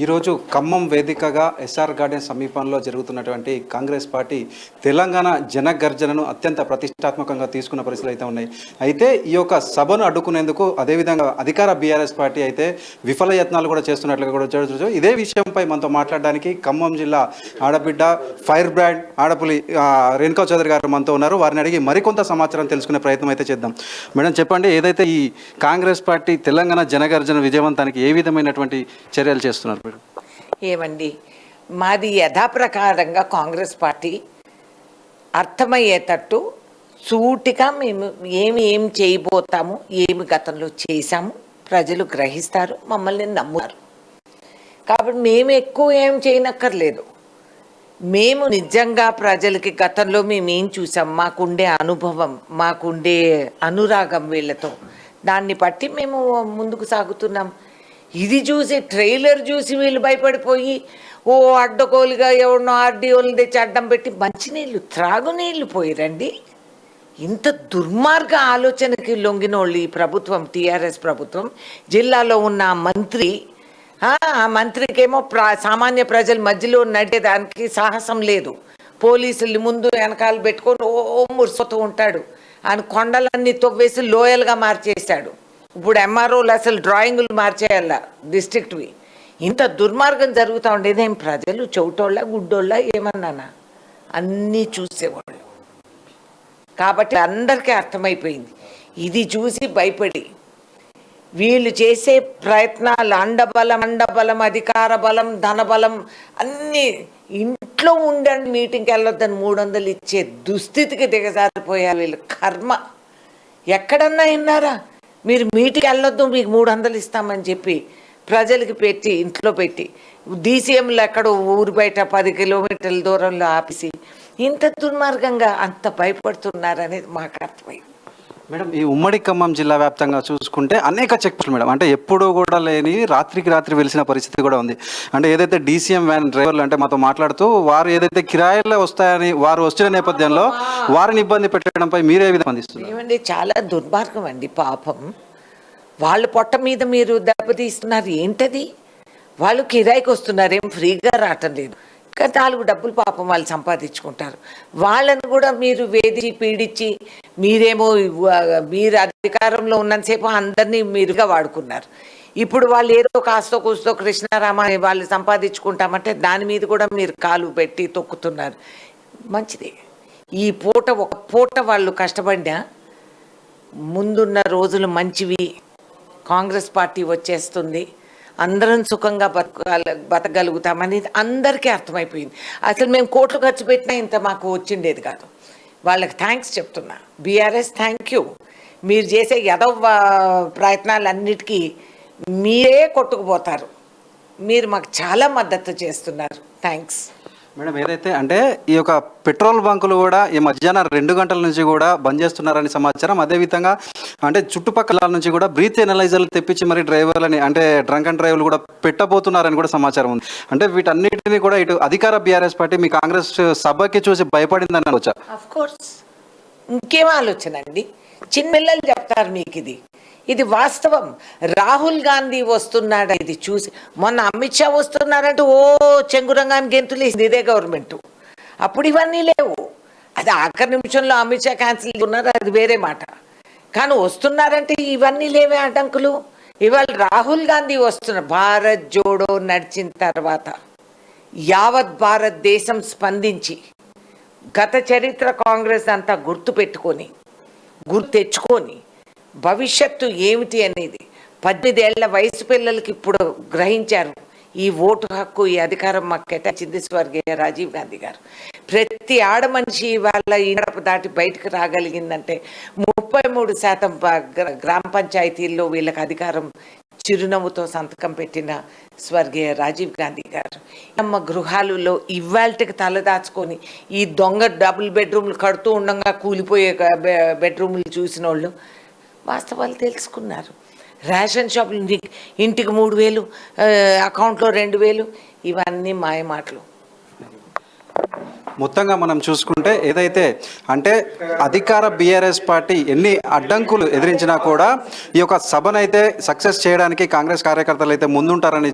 ఈరోజు ఖమ్మం వేదికగా SR garden సమీపంలో జరుగుతున్నటువంటి కాంగ్రెస్ పార్టీ తెలంగాణ జనగర్జనను అత్యంత ప్రతిష్టాత్మకంగా తీసుకున్న పరిస్థితులు అయితే ఉన్నాయి. అయితే ఈ యొక్క సభను అడ్డుకునేందుకు అదేవిధంగా అధికార బీఆర్ఎస్ పార్టీ అయితే విఫల యత్నాలు కూడా చేస్తున్నట్లుగా కూడా చూడవచ్చు. ఇదే విషయంపై మనతో మాట్లాడడానికి ఖమ్మం జిల్లా ఆడబిడ్డ ఫైర్ బ్రాండ్ ఆడపులి రేణుకా చౌదరి గారు మనతో ఉన్నారు. వారిని అడిగి మరికొంత సమాచారం తెలుసుకునే ప్రయత్నం అయితే చేద్దాం. మేడం చెప్పండి, ఏదైతే ఈ కాంగ్రెస్ పార్టీ తెలంగాణ జనగర్జన విజయవంతానికి ఏ విధమైనటువంటి చర్యలు చేస్తున్నారు? ఏమండి, మాది యథాప్రకారంగా కాంగ్రెస్ పార్టీ అర్థమయ్యేటట్టు సూటిగా మేము ఏం చేయబోతాము, ఏమి గతంలో చేశాము ప్రజలు గ్రహిస్తారు, మమ్మల్ని నమ్ముతారు. కాబట్టి మేము ఎక్కువ ఏం చేయనక్కర్లేదు. మేము నిజంగా ప్రజలకి గతంలో మేము ఏం చూసాం, మాకుండే అనుభవం, మాకుండే అనురాగం వీళ్ళతో, దాన్ని బట్టి మేము ముందుకు సాగుతున్నాం. ఇది చూసి ట్రైలర్ చూసి వీళ్ళు భయపడిపోయి అడ్డగోలుగా ఎవరినో ఆర్డీఓలు తెచ్చి అడ్డం పెట్టి మంచినీళ్ళు త్రాగునీళ్ళు పోయిరండి. ఇంత దుర్మార్గ ఆలోచనకి లొంగిన వాళ్ళు ఈ ప్రభుత్వం, టీఆర్ఎస్ ప్రభుత్వం. జిల్లాలో ఉన్న మంత్రి, ఆ మంత్రికేమో సామాన్య ప్రజల మధ్యలో నడిచేదానికి సాహసం లేదు. పోలీసుల్ని ముందు వెనకాల పెట్టుకొని మురిసోతూ ఉంటాడు. ఆయన కొండలన్నీ తవ్వేసి లోయలుగా మార్చేశాడు. ఇప్పుడు ఎంఆర్ఓలు అసలు డ్రాయింగులు మార్చేయాల డిస్ట్రిక్ట్వి. ఇంత దుర్మార్గం జరుగుతూ ఉండేదేం ప్రజలు చెవిటోళ్ళ గుడ్డోళ్ళ ఏమన్నానా, అన్నీ చూసేవాళ్ళు. కాబట్టి అందరికీ అర్థమైపోయింది. ఇది చూసి భయపడి వీళ్ళు చేసే ప్రయత్నాలు అండబలం, అధికార బలం, ధనబలం అన్నీ ఇంట్లో ఉండండి, మీటింగ్కి వెళ్ళొద్దని 300 ఇచ్చే దుస్థితికి దిగజారిపోయారు వీళ్ళు. కర్మ. ఎక్కడన్నా విన్నారా మీరు మీటింగ్కి వెళ్ళొద్దు మీకు 300 ఇస్తామని చెప్పి ప్రజలకి పెట్టి ఇంట్లో పెట్టి డీసీఎంలు ఎక్కడో ఊరు బయట 10 కిలోమీటర్ల దూరంలో ఆపేసి ఇంత దుర్మార్గంగా అంత భయపడుతున్నారనేది మాకు అర్థమైంది. మేడం, ఈ ఉమ్మడి ఖమ్మం జిల్లా వ్యాప్తంగా చూసుకుంటే అనేక చెక్ పోస్టులు మేడం, అంటే ఎప్పుడూ కూడా లేని రాత్రికి రాత్రి వెలిసిన పరిస్థితి కూడా ఉంది. అంటే ఏదైతే డీసీఎం వ్యాన్ డ్రైవర్లు అంటే మాతో మాట్లాడుతూ వారు ఏదైతే కిరాయిల్లో వస్తాయని వారు వచ్చిన నేపథ్యంలో వారిని ఇబ్బంది పెట్టడంపై మీరే విధంగా స్పందిస్తున్నారు? ఏమండి, చాలా దుర్మార్గం అండి. పాపం వాళ్ళ పొట్ట మీద మీరు దెబ్బతీస్తున్నారు. ఏంటది? వాళ్ళు కిరాయికి వస్తున్నారు, ఏం ఫ్రీగా రావటం లేదు. ఇంకా 4 డబ్బులు పాపం వాళ్ళు సంపాదించుకుంటారు. వాళ్ళని కూడా మీరు వేధించి పీడించి మీరేమో మీరు అధికారంలో ఉన్నంతసేపు అందరినీ మీరుగా వాడుకున్నారు. ఇప్పుడు వాళ్ళు ఏదో కాస్తో కూస్తో కృష్ణారామ వాళ్ళు సంపాదించుకుంటామంటే దాని మీద కూడా మీరు కాలు పెట్టి తొక్కుతున్నారు. మంచిది. ఈ పూట ఒక పూట వాళ్ళు కష్టపడినా ముందున్న రోజులు మంచివి. కాంగ్రెస్ పార్టీ వచ్చేస్తుంది, అందరం సుఖంగా బతకగలుగుతామని అందరికీ అర్థమైపోయింది. అసలు మేము కోట్లు ఖర్చు పెట్టినా ఇంత మాకు వచ్చిండేది కాదు. వాళ్ళకి థ్యాంక్స్ చెప్తున్నా. BRS thank you. మీరు చేసే యదవ ప్రయత్నాలన్నిటికీ మీరే కొట్టుకుపోతారు. మీరు మాకు చాలా మద్దతు చేస్తున్నారు. Thanks madam. ఏదైతే అంటే ఈ యొక్క పెట్రోల్ బంకులు కూడా ఈ మధ్యాహ్నం 2 గంటల నుంచి కూడా బంద్ చేస్తున్నారని సమాచారం. అదేవిధంగా అంటే చుట్టుపక్కల నుంచి కూడా బ్రీత్ ఎనలైజర్లు తెప్పించి మరి డ్రైవర్లని అంటే డ్రంక్ అండ్ డ్రైవ్లు కూడా పెట్టబోతున్నారని కూడా సమాచారం ఉంది. అంటే వీటన్నిటిని కూడా ఇటు అధికార బీఆర్ఎస్ పార్టీ మీ కాంగ్రెస్ సభకి చూసి భయపడిందని అనవచ్చా? Of course. ఇంకేం ఆలోచన అండి? చిన్నపిల్లలు చెప్తారు మీకు ఇది వాస్తవం. రాహుల్ గాంధీ వస్తున్నాడు, ఇది చూసి మొన్న అమిత్ షా వస్తున్నారంటే చెంగురంగాన్ని గెంతులేసింది ఇదే గవర్నమెంట్. అప్పుడు ఇవన్నీ లేవు. అది ఆఖరి నిమిషంలో అమిత్ షా క్యాన్సిల్ ఉన్నారు, అది వేరే మాట. కానీ వస్తున్నారంటే ఇవన్నీ లేవే అడ్డంకులు. ఇవాళ రాహుల్ గాంధీ వస్తున్నారు. భారత్ జోడో నడిచిన తర్వాత యావత్ భారతదేశం స్పందించి గత చరిత్ర కాంగ్రెస్ అంతా గుర్తు తెచ్చుకొని భవిష్యత్తు ఏమిటి అనేది 18 ఏళ్ల వయసు పిల్లలకి ఇప్పుడు గ్రహించారు. ఈ ఓటు హక్కు, ఈ అధికారం మాకు కేటాయించింది స్వర్గీయ రాజీవ్ గాంధీ గారు. ప్రతి ఆడ మనిషి వాళ్ళ ఈ గడప దాటి బయటకు రాగలిగిందంటే 33% గ్రామ పంచాయతీల్లో వీళ్ళకి అధికారం చిరునవ్వుతో సంతకం పెట్టిన స్వర్గీయ రాజీవ్ గాంధీ గారు. అమ్మ గృహాలలో ఇవాళకి తలదాచుకొని ఈ దొంగ డబుల్ బెడ్రూమ్లు కడుతూ ఉండగా కూలిపోయే బెడ్రూమ్లు చూసిన వాళ్ళు వాస్తవాలు తెలుసుకున్నారు. రేషన్ షాపులు ఇంటికి 3000, అకౌంట్లో 2000, ఇవన్నీ మాయమాటలు. మొత్తంగా మనం చూసుకుంటే ఏదైతే అంటే అధికార బీఆర్ఎస్ పార్టీ ఎన్ని అడ్డంకులు ఎదిరించినా కూడా ఈ యొక్క సభనైతే సక్సెస్ చేయడానికి కాంగ్రెస్ కార్యకర్తలు అయితే ముందుంటారని